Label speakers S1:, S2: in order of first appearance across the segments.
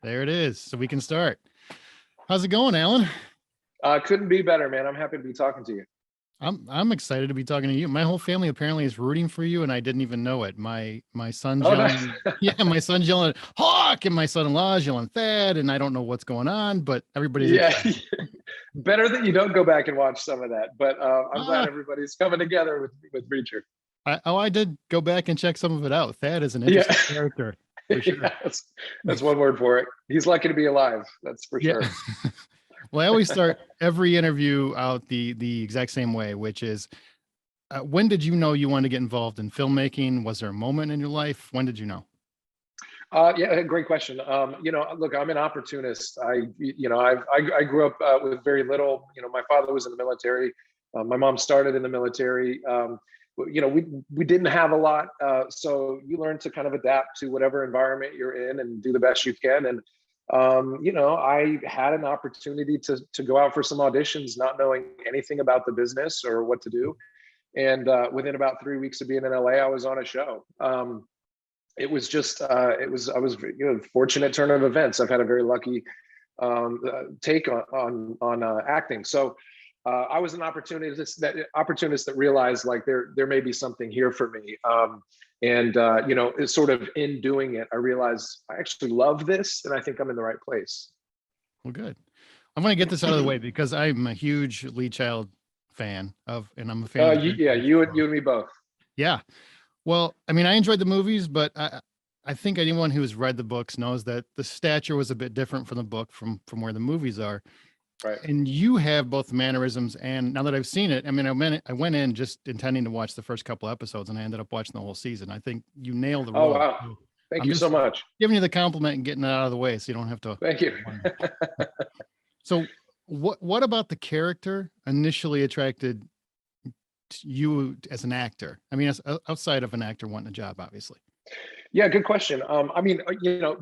S1: There it is. So we can start. How's it going, Alan?
S2: Couldn't be better, man. I'm happy to be talking to you.
S1: I'm excited to be talking to you. My whole family apparently is rooting for you, and I didn't even know it. My son's
S2: Oh, nice.
S1: yelling, yeah, my son's yelling Hawk, and my son-in-law is yelling Thad, and I don't know what's going on, but everybody's
S2: Yeah,
S1: excited.
S2: better that you don't go back and watch some of that. But I'm glad
S1: Ah,
S2: everybody's coming together with Reacher.
S1: I did go back and check some of it out. Thad is an
S2: Yeah,
S1: interesting character for sure.
S2: yeah, that's one word for it. He's lucky to be alive. That's for
S1: Yeah.
S2: sure.
S1: Well, I always start every interview out the exact same way, which is when did you know you wanted to get involved in filmmaking? Was there a moment in your life? When did you know?
S2: Yeah, great question. Look, I'm an opportunist. I grew up with very little. My father was in the military. My mom started in the military. We didn't have a lot, so you learn to kind of adapt to whatever environment you're in and do the best you can. And I had an opportunity to go out for some auditions, not knowing anything about the business or what to do. And within about 3 weeks of being in LA, I was on a show. It was just I was fortunate turn of events. I've had a very lucky take on acting. So I was an opportunist that realized like there may be something here for me. It's sort of in doing it, I realized I actually love this, and I think I'm in the right place.
S1: Well, good. I'm going to get this out of the way because I'm a huge Lee Child fan of, and I'm a fan of the
S2: Yeah,
S1: franchise
S2: you
S1: as
S2: and
S1: well.
S2: me both.
S1: Yeah. Well, I mean, I enjoyed the movies, but I think anyone who's read the books knows that the stature was a bit different from the book from where the movies are.
S2: Right.
S1: And you have both the mannerisms, and now that I've seen it, I mean, I went in just intending to watch the first couple episodes, and I ended up watching the whole season. I think you nailed the
S2: Oh,
S1: role.
S2: wow.
S1: So
S2: Thank
S1: I'm
S2: you so
S1: just
S2: much.
S1: giving you the compliment and getting it out of the way, so you don't have to.
S2: Thank you.
S1: So, what about the character initially attracted you as an actor? I mean, outside of an actor wanting a job, obviously.
S2: Yeah, good question.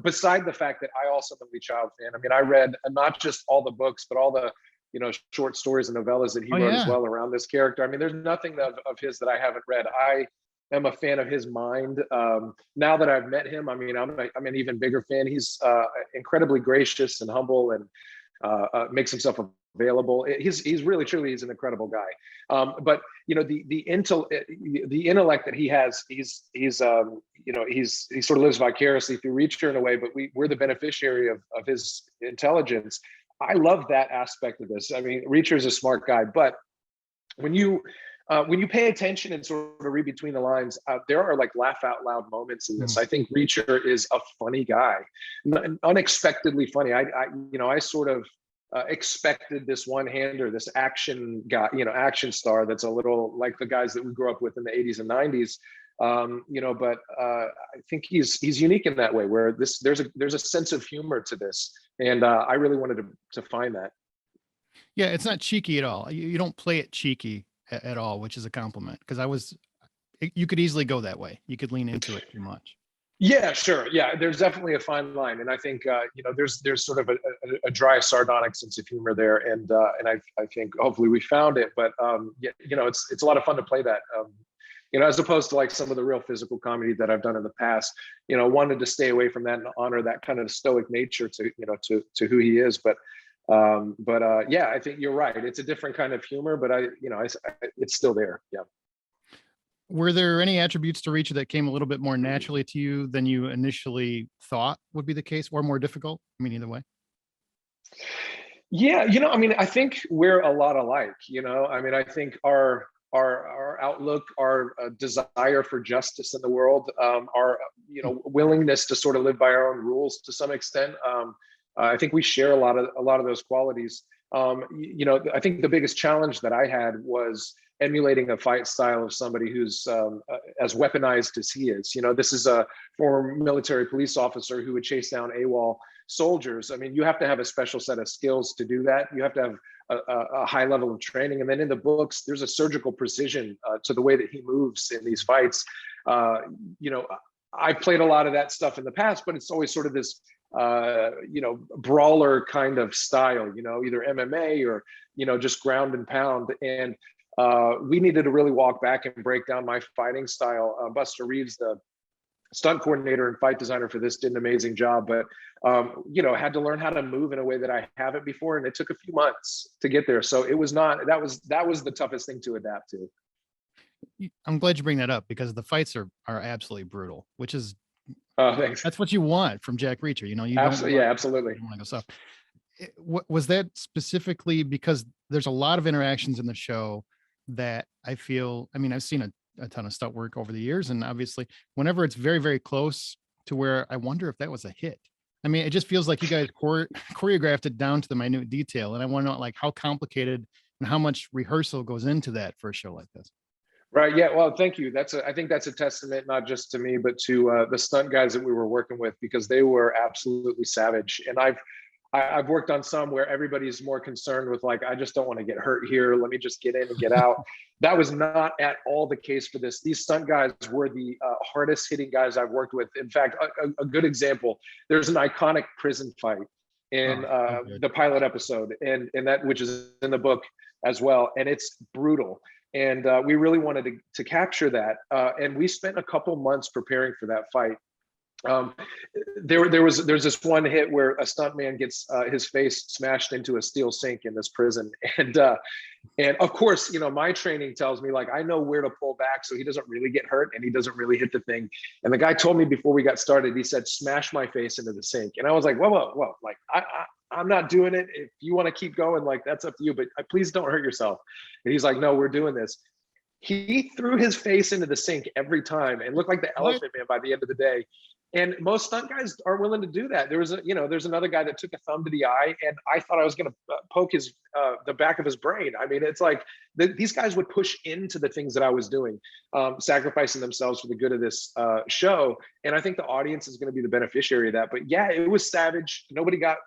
S2: Beside the fact that I also am a Lee Child fan, I mean, I read not just all the books, but all the, short stories and novellas that he
S1: Oh
S2: wrote as
S1: yeah.
S2: well around this character. I mean, there's nothing of his that I haven't read. I am a fan of his mind. Now that I've met him, I mean, I'm an even bigger fan. He's incredibly gracious and humble, and makes himself available. He's really truly he's an incredible guy. But the intellect that he has, he sort of lives vicariously through Reacher in a way, but we're the beneficiary of his intelligence. I love that aspect of this. I mean, Reacher is a smart guy, but when you pay attention and sort of read between the lines, there are like laugh out loud moments in this.
S1: Mhm.
S2: I think Reacher is a funny guy, unexpectedly funny. I sort of expected this one-hander, this action guy, action star that's a little like the guys that we grew up with in the 80s and 90s. But I think he's unique in that way, where there's a sense of humor to this, and I really wanted to find that.
S1: Yeah, it's not cheeky at all. You don't play it cheeky at all, which is a compliment. Because you could easily go that way. You could lean into it too much.
S2: Yeah, sure. Yeah, there's definitely a fine line, and I think there's sort of a dry, sardonic sense of humor there, and I think hopefully we found it. But yeah, it's a lot of fun to play that. As opposed to like some of the real physical comedy that I've done in the past. Wanted to stay away from that and honor that kind of stoic nature to who he is. But yeah, I think you're right. It's a different kind of humor, but it's still there. Yeah.
S1: Were there any attributes to Reacher that came a little bit more naturally to you than you initially thought would be the case, or more difficult? I mean, either way.
S2: Yeah, I mean, I think we're a lot alike. I mean, I think our outlook, our desire for justice in the world, our willingness to sort of live by our own rules to some extent. I think we share a lot of those qualities. I think the biggest challenge that I had was emulating a fight style of somebody who's as weaponized as he is. This is a former military police officer who would chase down AWOL soldiers. I mean, you have to have a special set of skills to do that. You have to have a high level of training. And then in the books, there's a surgical precision to the way that he moves in these fights. I played a lot of that stuff in the past, but it's always sort of this brawler kind of style, either MMA or, just ground and pound. And we needed to really walk back and break down my fighting style. Buster Reeves, the stunt coordinator and fight designer for this, did an amazing job, but had to learn how to move in a way that I haven't before, and it took a few months to get there. So it was not that was the toughest thing to adapt to.
S1: I'm glad you bring that up because the fights are absolutely brutal, which is
S2: Thanks.
S1: that's what you want from Jack Reacher. You know, you don't
S2: Absolutely,
S1: want,
S2: yeah, absolutely.
S1: you don't want to go soft. Was that specifically because there's a lot of interactions in the show that I feel, I mean, I've seen a ton of stunt work over the years, and obviously whenever it's very, very close to where I wonder if that was a hit. I mean, it just feels like you guys choreographed it down to the minute detail. And I want to know like how complicated and how much rehearsal goes into that for a show like this.
S2: Right. Yeah. Well, thank you. I think that's a testament not just to me, but to the stunt guys that we were working with, because they were absolutely savage. And I've worked on some where everybody's more concerned with like, I just don't want to get hurt here. Let me just get in and get out. That was not at all the case for this. These stunt guys were the hardest hitting guys I've worked with. In fact, a good example, there's an iconic prison fight in the pilot episode, and that, which is in the book as well. And it's brutal. And we really wanted to capture that. And we spent a couple months preparing for that fight. There's this one hit where a stuntman gets his face smashed into a steel sink in this prison, and of course, my training tells me like I know where to pull back so he doesn't really get hurt and he doesn't really hit the thing. And the guy told me before we got started, he said, "Smash my face into the sink," and I was like, whoa, like I'm not doing it. If you want to keep going, like that's up to you, but please don't hurt yourself. And he's like, "No, we're doing this." He threw his face into the sink every time and looked like the Elephant Man by the end of the day. And most stunt guys aren't willing to do that. There's another guy that took a thumb to the eye, and I thought I was going to poke the back of his brain. I mean, it's like these guys would push into the things that I was doing, sacrificing themselves for the good of this show. And I think the audience is going to be the beneficiary of that. But yeah, it was savage. Nobody got,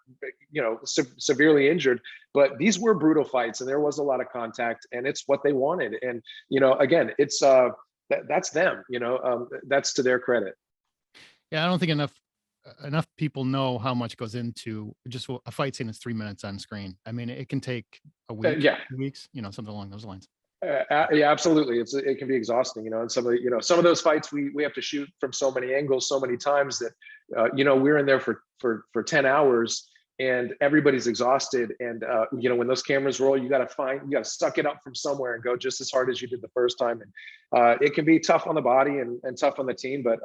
S2: severely injured, but these were brutal fights, and there was a lot of contact, and it's what they wanted. And again, it's that's them. That's to their credit.
S1: Yeah, I don't think enough people know how much goes into just a fight scene that's 3 minutes on screen. I mean, it can take a week,
S2: Yeah.
S1: 2 weweeks, something along those lines.
S2: Yeah, absolutely. It can be exhausting, and some of those fights we have to shoot from so many angles, so many times that we're in there for 10 hours and everybody's exhausted. And when those cameras roll, you got to suck it up from somewhere and go just as hard as you did the first time. And it can be tough on the body and tough on the team. But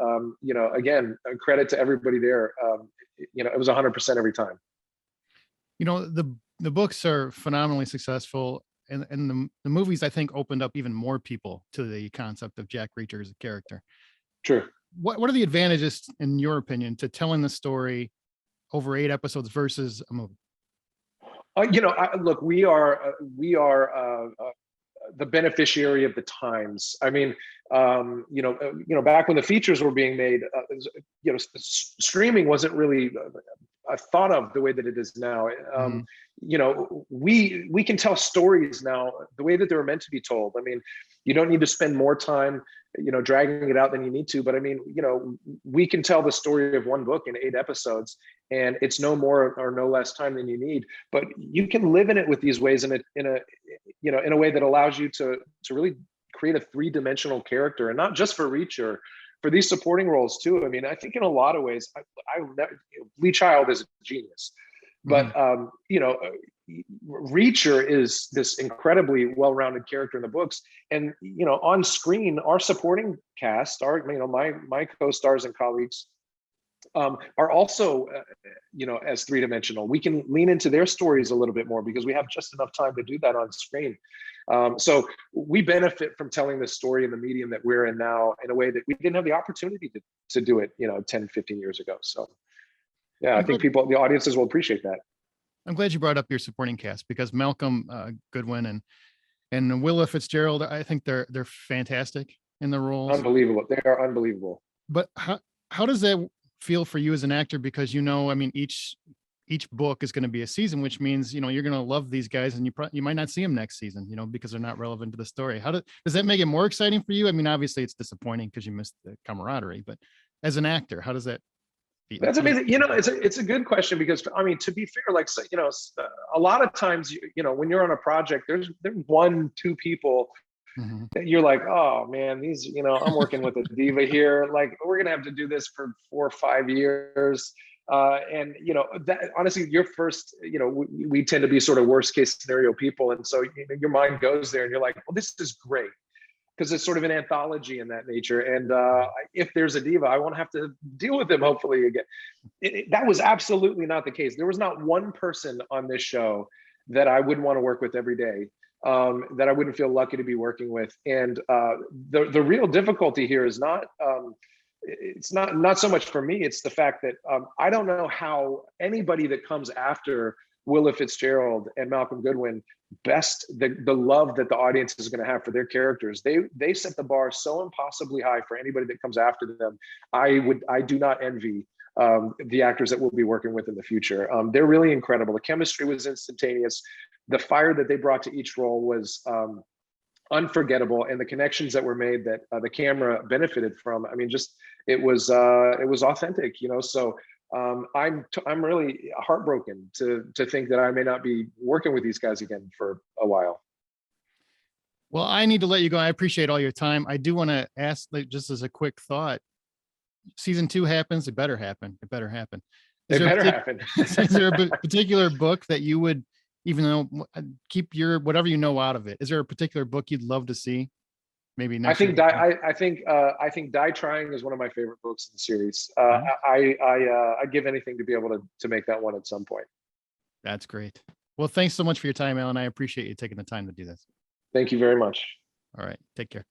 S2: again, credit to everybody there. It was 100% every time.
S1: The books are phenomenally successful, and the movies I think opened up even more people to the concept of Jack Reacher as a character.
S2: True.
S1: What are the advantages, in your opinion, to telling the story over 8 episodes versus a movie?
S2: Look, we are the beneficiary of the times. I mean, back when the features were being made, streaming wasn't really thought of the way that it is now. We can tell stories now the way that they were meant to be told. I mean, you don't need to spend more time dragging it out than you need to, but I mean, we can tell the story of one book in 8 episodes, and it's no more or no less time than you need. But you can live in it with these ways in a way that allows you to really create a 3-dimensional character, and not just for Reacher, for these supporting roles too. I mean, I think in a lot of ways, Lee Child is a genius, but Reacher is this incredibly well-rounded character in the books, and on screen, our supporting cast, my co-stars and colleagues, are also as 3-dimensional. We can lean into their stories a little bit more because we have just enough time to do that on screen. So we benefit from telling this story in the medium that we're in now in a way that we didn't have the opportunity to do it 10, 15 years ago. So yeah, I think the audiences will appreciate that.
S1: I'm glad you brought up your supporting cast, because Malcolm Goodwin and Willa Fitzgerald, I think they're fantastic in the roles.
S2: Unbelievable. They are unbelievable.
S1: But how does that feel for you as an actor? Because I mean, each book is going to be a season, which means you're going to love these guys, and you might not see them next season, because they're not relevant to the story. Does that make it more exciting for you? I mean, obviously it's disappointing because you missed the camaraderie, but as an actor, how does that feel?
S2: That's amazing. It's a good question, because I mean, to be fair, like, a lot of times, when you're on a project, there's 1-2 people
S1: Mhm.
S2: you're like, oh man, these, I'm working with a diva here. Like, we're gonna have to do this for 4 or 5 years. And that honestly, your first, we tend to be sort of worst case scenario people, and so your mind goes there, and you're like, well, this is great because it's sort of an anthology in that nature. And if there's a diva, I won't have to deal with them hopefully again. That was absolutely not the case. There was not one person on this show that I wouldn't want to work with every day, that I wouldn't feel lucky to be working with. And the real difficulty here is not it's not so much for me. It's the fact that I don't know how anybody that comes after Willa Fitzgerald and Malcolm Goodwin best the love that the audience is going to have for their characters. They set the bar so impossibly high for anybody that comes after them. I do not envy the actors that we'll be working with in the future. They're really incredible. The chemistry was instantaneous. The fire that they brought to each role was unforgettable, and the connections that were made that the camera benefited from. I mean, just it was authentic, So I'm really heartbroken to think that I may not be working with these guys again for a while.
S1: Well, I need to let you go. I appreciate all your time. I do want to ask, like, just as a quick thought, season 2 happens, it better happen. It better happen. Is
S2: It
S1: there a
S2: better
S1: partic-
S2: happen.
S1: is there a particular book that you would, even though keep your whatever you know out of it? Is there a particular book you'd love to see? Maybe
S2: I
S1: next
S2: think
S1: year.
S2: I think Die Trying is one of my favorite books in the series.
S1: Mhm.
S2: I'd give anything to be able to make that one at some point.
S1: That's great. Well, thanks so much for your time, Alan. I appreciate you taking the time to do this.
S2: Thank you very much.
S1: All right. Take care.